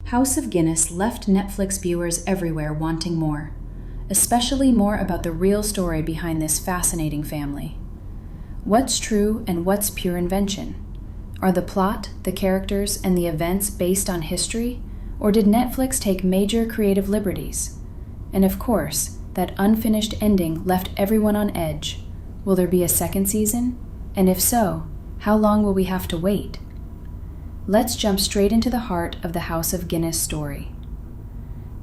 House of Guinness left Netflix viewers everywhere wanting more, especially more about the real story behind this fascinating family. What's true and what's pure invention? Are the plot, the characters, and the events based on history, or did Netflix take major creative liberties? And of course, that unfinished ending left everyone on edge. Will there be a second season? And if so, how long will we have to wait? Let's jump straight into the heart of the House of Guinness story.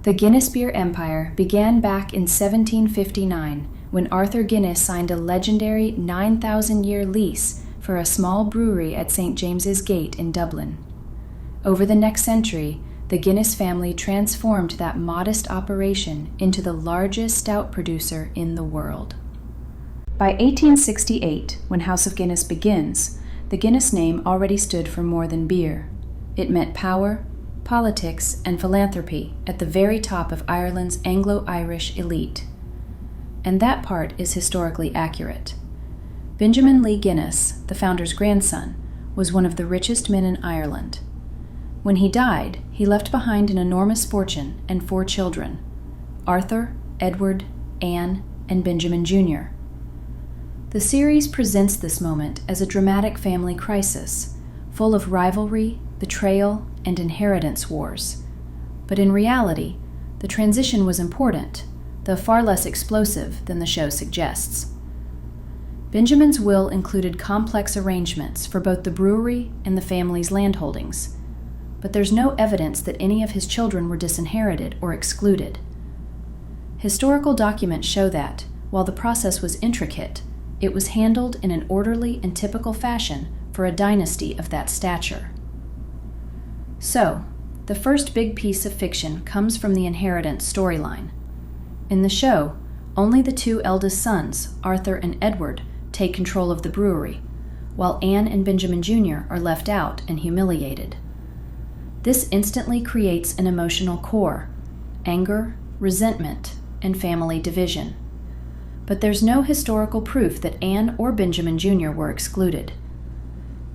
The Guinness beer empire began back in 1759 when Arthur Guinness signed a legendary 9,000-year lease for a small brewery at St. James's Gate in Dublin. Over the next century, the Guinness family transformed that modest operation into the largest stout producer in the world. By 1868, when House of Guinness begins, the Guinness name already stood for more than beer. It meant power, politics, and philanthropy at the very top of Ireland's Anglo-Irish elite. And that part is historically accurate. Benjamin Lee Guinness, the founder's grandson, was one of the richest men in Ireland. When he died, he left behind an enormous fortune and 4 children: Arthur, Edward, Anne, and Benjamin Jr. The series presents this moment as a dramatic family crisis, full of rivalry, betrayal, and inheritance wars. But in reality, the transition was important, though far less explosive than the show suggests. Benjamin's will included complex arrangements for both the brewery and the family's landholdings, but there's no evidence that any of his children were disinherited or excluded. Historical documents show that, while the process was intricate, it was handled in an orderly and typical fashion for a dynasty of that stature. So, the first big piece of fiction comes from the inheritance storyline. In the show, only the 2 eldest sons, Arthur and Edward, take control of the brewery, while Anne and Benjamin Jr. are left out and humiliated. This instantly creates an emotional core: anger, resentment, and family division. But there's no historical proof that Anne or Benjamin Jr. were excluded.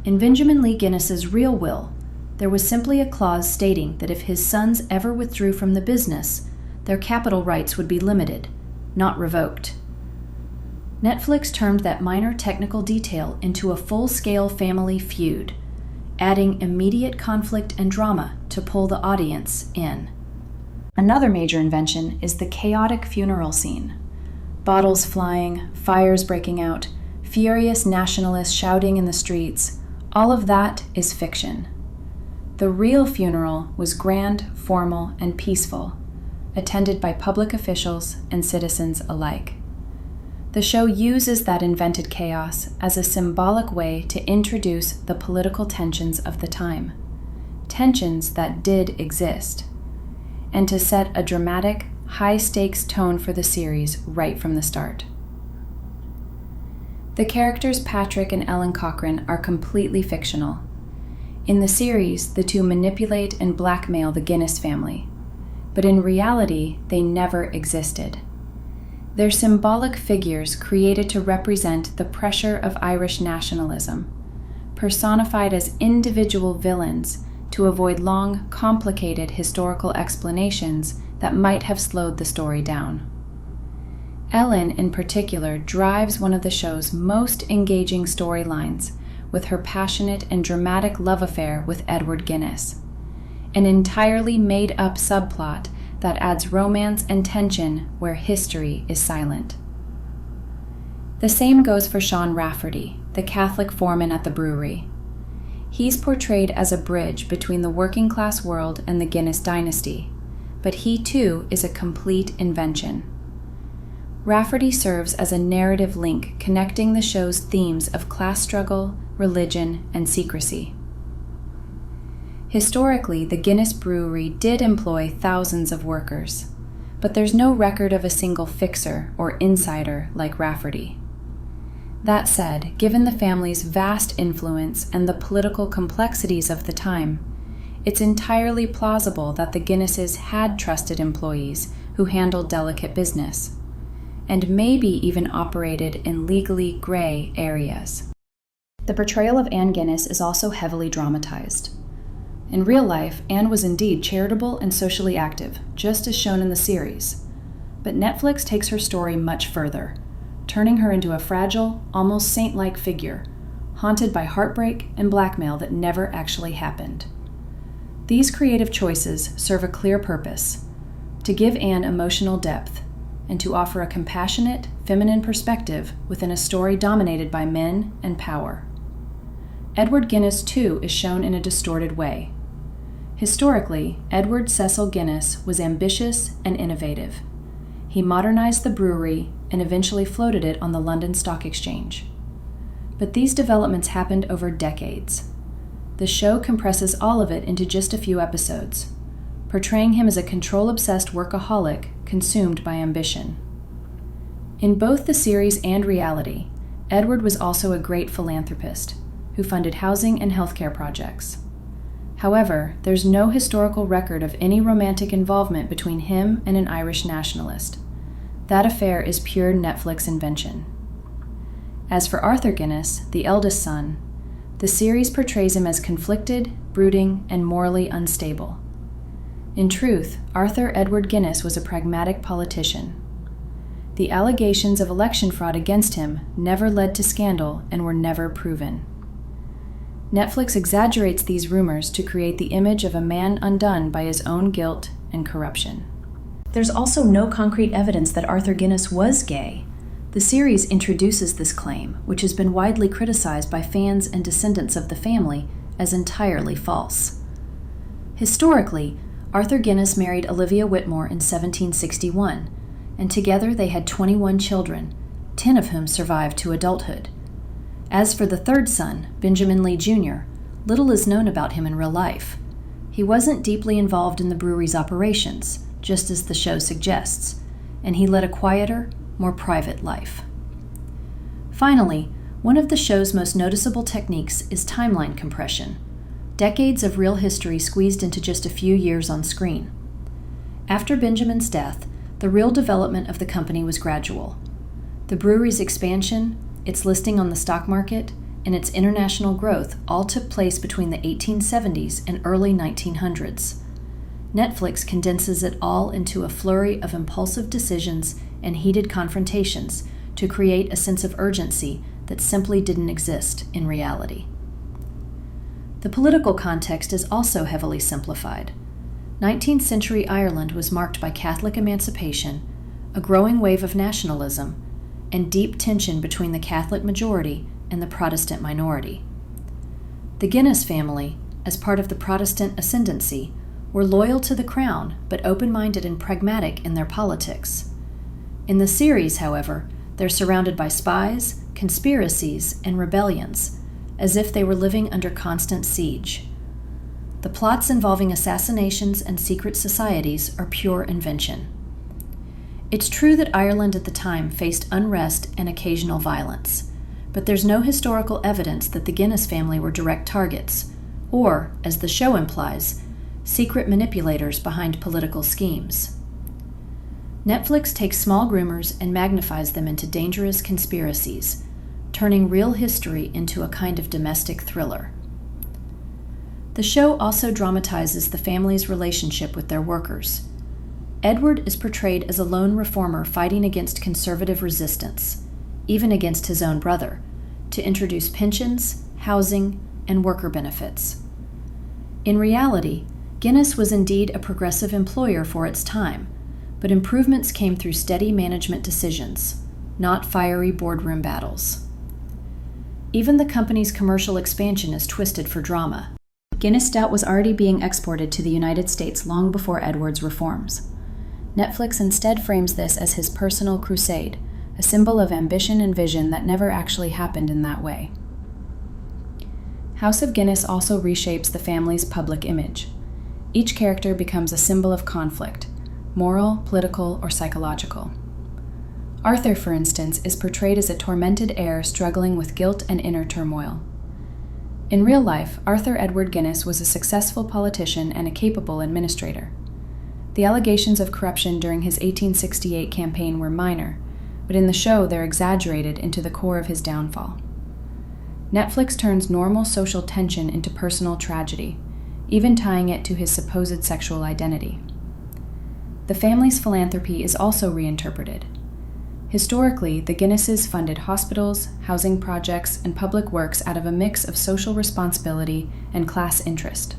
In Benjamin Lee Guinness's real will, there was simply a clause stating that if his sons ever withdrew from the business, their capital rights would be limited, not revoked. Netflix turned that minor technical detail into a full-scale family feud, adding immediate conflict and drama to pull the audience in. Another major invention is the chaotic funeral scene. Bottles flying, fires breaking out, furious nationalists shouting in the streets, all of that is fiction. The real funeral was grand, formal, and peaceful, attended by public officials and citizens alike. The show uses that invented chaos as a symbolic way to introduce the political tensions of the time, tensions that did exist, and to set a dramatic, high-stakes tone for the series right from the start. The characters Patrick and Ellen Cochrane are completely fictional. In the series, the 2 manipulate and blackmail the Guinness family, but in reality, they never existed. They're symbolic figures created to represent the pressure of Irish nationalism, personified as individual villains to avoid long, complicated historical explanations that might have slowed the story down. Ellen, in particular, drives one of the show's most engaging storylines with her passionate and dramatic love affair with Edward Guinness, an entirely made-up subplot that adds romance and tension where history is silent. The same goes for Sean Rafferty, the Catholic foreman at the brewery. He's portrayed as a bridge between the working-class world and the Guinness dynasty, but he too is a complete invention. Rafferty serves as a narrative link connecting the show's themes of class struggle, religion, and secrecy. Historically, the Guinness brewery did employ thousands of workers, but there's no record of a single fixer or insider like Rafferty. That said, given the family's vast influence and the political complexities of the time, it's entirely plausible that the Guinnesses had trusted employees who handled delicate business, and maybe even operated in legally gray areas. The portrayal of Anne Guinness is also heavily dramatized. In real life, Anne was indeed charitable and socially active, just as shown in the series. But Netflix takes her story much further, turning her into a fragile, almost saint-like figure, haunted by heartbreak and blackmail that never actually happened. These creative choices serve a clear purpose: to give Anne emotional depth, and to offer a compassionate, feminine perspective within a story dominated by men and power. Edward Guinness, too, is shown in a distorted way. Historically, Edward Cecil Guinness was ambitious and innovative. He modernized the brewery and eventually floated it on the London Stock Exchange. But these developments happened over decades. The show compresses all of it into just a few episodes, portraying him as a control-obsessed workaholic consumed by ambition. In both the series and reality, Edward was also a great philanthropist who funded housing and healthcare projects. However, there's no historical record of any romantic involvement between him and an Irish nationalist. That affair is pure Netflix invention. As for Arthur Guinness, the eldest son, the series portrays him as conflicted, brooding, and morally unstable. In truth, Arthur Edward Guinness was a pragmatic politician. The allegations of election fraud against him never led to scandal and were never proven. Netflix exaggerates these rumors to create the image of a man undone by his own guilt and corruption. There's also no concrete evidence that Arthur Guinness was gay. The series introduces this claim, which has been widely criticized by fans and descendants of the family as entirely false. Historically, Arthur Guinness married Olivia Whitmore in 1761, and together they had 21 children, 10 of whom survived to adulthood. As for the third son, Benjamin Lee Jr., little is known about him in real life. He wasn't deeply involved in the brewery's operations, just as the show suggests, and he led a quieter, more private life. Finally, one of the show's most noticeable techniques is timeline compression, decades of real history squeezed into just a few years on screen. After Benjamin's death, the real development of the company was gradual. The brewery's expansion, its listing on the stock market, and its international growth all took place between the 1870s and early 1900s. Netflix condenses it all into a flurry of impulsive decisions and heated confrontations to create a sense of urgency that simply didn't exist in reality. The political context is also heavily simplified. 19th century Ireland was marked by Catholic emancipation, a growing wave of nationalism, and deep tension between the Catholic majority and the Protestant minority. The Guinness family, as part of the Protestant ascendancy, were loyal to the crown but open-minded and pragmatic in their politics. In the series, however, they're surrounded by spies, conspiracies, and rebellions, as if they were living under constant siege. The plots involving assassinations and secret societies are pure invention. It's true that Ireland at the time faced unrest and occasional violence, but there's no historical evidence that the Guinness family were direct targets, or, as the show implies, secret manipulators behind political schemes. Netflix takes small rumors and magnifies them into dangerous conspiracies, turning real history into a kind of domestic thriller. The show also dramatizes the family's relationship with their workers. Edward is portrayed as a lone reformer fighting against conservative resistance, even against his own brother, to introduce pensions, housing, and worker benefits. In reality, Guinness was indeed a progressive employer for its time, but improvements came through steady management decisions, not fiery boardroom battles. Even the company's commercial expansion is twisted for drama. Guinness Stout was already being exported to the United States long before Edward's reforms. Netflix instead frames this as his personal crusade, a symbol of ambition and vision that never actually happened in that way. House of Guinness also reshapes the family's public image. Each character becomes a symbol of conflict, moral, political, or psychological. Arthur, for instance, is portrayed as a tormented heir struggling with guilt and inner turmoil. In real life, Arthur Edward Guinness was a successful politician and a capable administrator. The allegations of corruption during his 1868 campaign were minor, but in the show they're exaggerated into the core of his downfall. Netflix turns normal social tension into personal tragedy, even tying it to his supposed sexual identity. The family's philanthropy is also reinterpreted. Historically, the Guinnesses funded hospitals, housing projects, and public works out of a mix of social responsibility and class interest.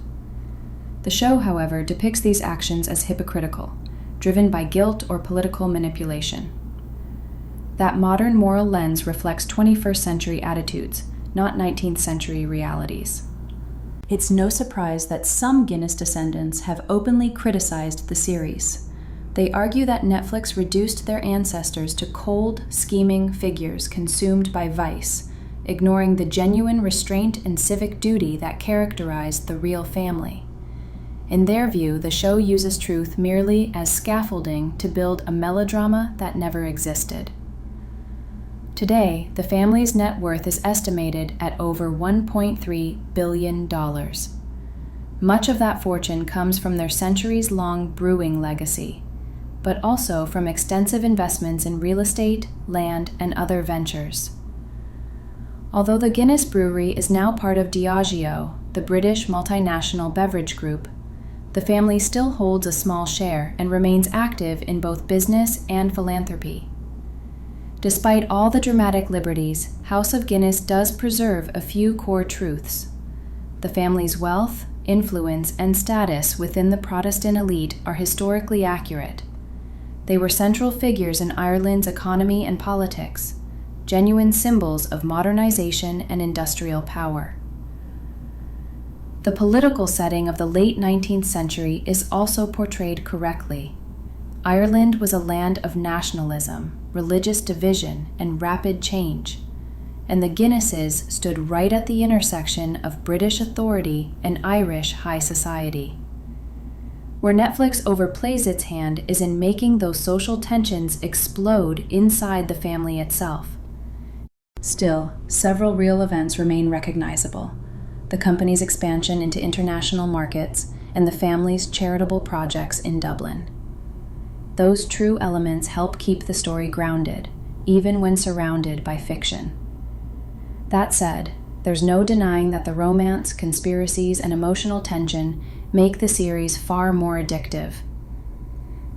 The show, however, depicts these actions as hypocritical, driven by guilt or political manipulation. That modern moral lens reflects 21st century attitudes, not 19th century realities. It's no surprise that some Guinness descendants have openly criticized the series. They argue that Netflix reduced their ancestors to cold, scheming figures consumed by vice, ignoring the genuine restraint and civic duty that characterized the real family. In their view, the show uses truth merely as scaffolding to build a melodrama that never existed. Today, the family's net worth is estimated at over $1.3 billion. Much of that fortune comes from their centuries-long brewing legacy, but also from extensive investments in real estate, land, and other ventures. Although the Guinness Brewery is now part of Diageo, the British multinational beverage group, the family still holds a small share and remains active in both business and philanthropy. Despite all the dramatic liberties, House of Guinness does preserve a few core truths. The family's wealth, influence, and status within the Protestant elite are historically accurate. They were central figures in Ireland's economy and politics, genuine symbols of modernization and industrial power. The political setting of the late 19th century is also portrayed correctly. Ireland was a land of nationalism, religious division, and rapid change, and the Guinnesses stood right at the intersection of British authority and Irish high society. Where Netflix overplays its hand is in making those social tensions explode inside the family itself. Still, several real events remain recognizable: the company's expansion into international markets and the family's charitable projects in Dublin. Those true elements help keep the story grounded, even when surrounded by fiction. That said, there's no denying that the romance, conspiracies, and emotional tension make the series far more addictive.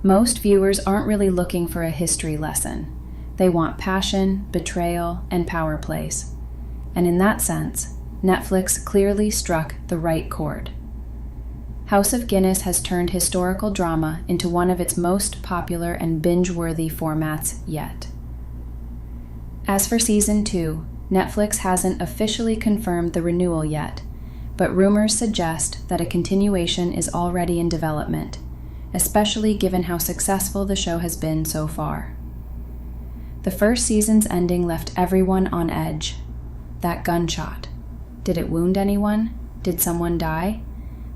Most viewers aren't really looking for a history lesson. They want passion, betrayal, and power plays. And in that sense, Netflix clearly struck the right chord. House of Guinness has turned historical drama into one of its most popular and binge-worthy formats yet. As for Season 2, Netflix hasn't officially confirmed the renewal yet, but rumors suggest that a continuation is already in development, especially given how successful the show has been so far. The first season's ending left everyone on edge. That gunshot. Did it wound anyone? Did someone die?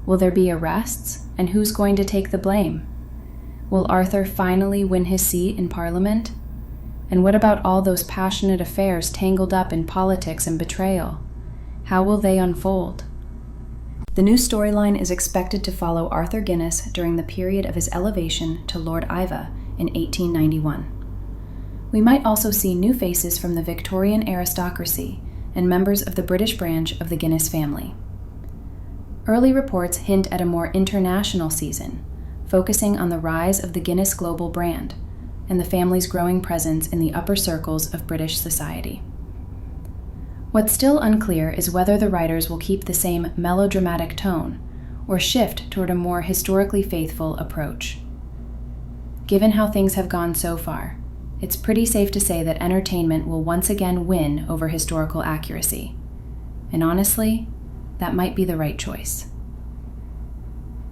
Will there be arrests? And who's going to take the blame? Will Arthur finally win his seat in Parliament? And what about all those passionate affairs tangled up in politics and betrayal? How will they unfold? The new storyline is expected to follow Arthur Guinness during the period of his elevation to Lord Iva in 1891. We might also see new faces from the Victorian aristocracy and members of the British branch of the Guinness family. Early reports hint at a more international season, focusing on the rise of the Guinness global brand and the family's growing presence in the upper circles of British society. What's still unclear is whether the writers will keep the same melodramatic tone or shift toward a more historically faithful approach. Given how things have gone so far, it's pretty safe to say that entertainment will once again win over historical accuracy. And honestly, that might be the right choice.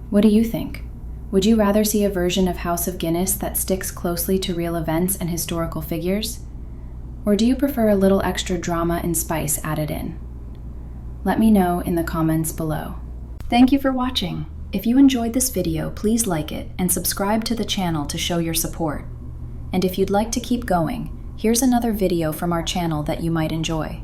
What do you think? Would you rather see a version of House of Guinness that sticks closely to real events and historical figures? Or do you prefer a little extra drama and spice added in? Let me know in the comments below. Thank you for watching. If you enjoyed this video, please like it and subscribe to the channel to show your support. And if you'd like to keep going, here's another video from our channel that you might enjoy.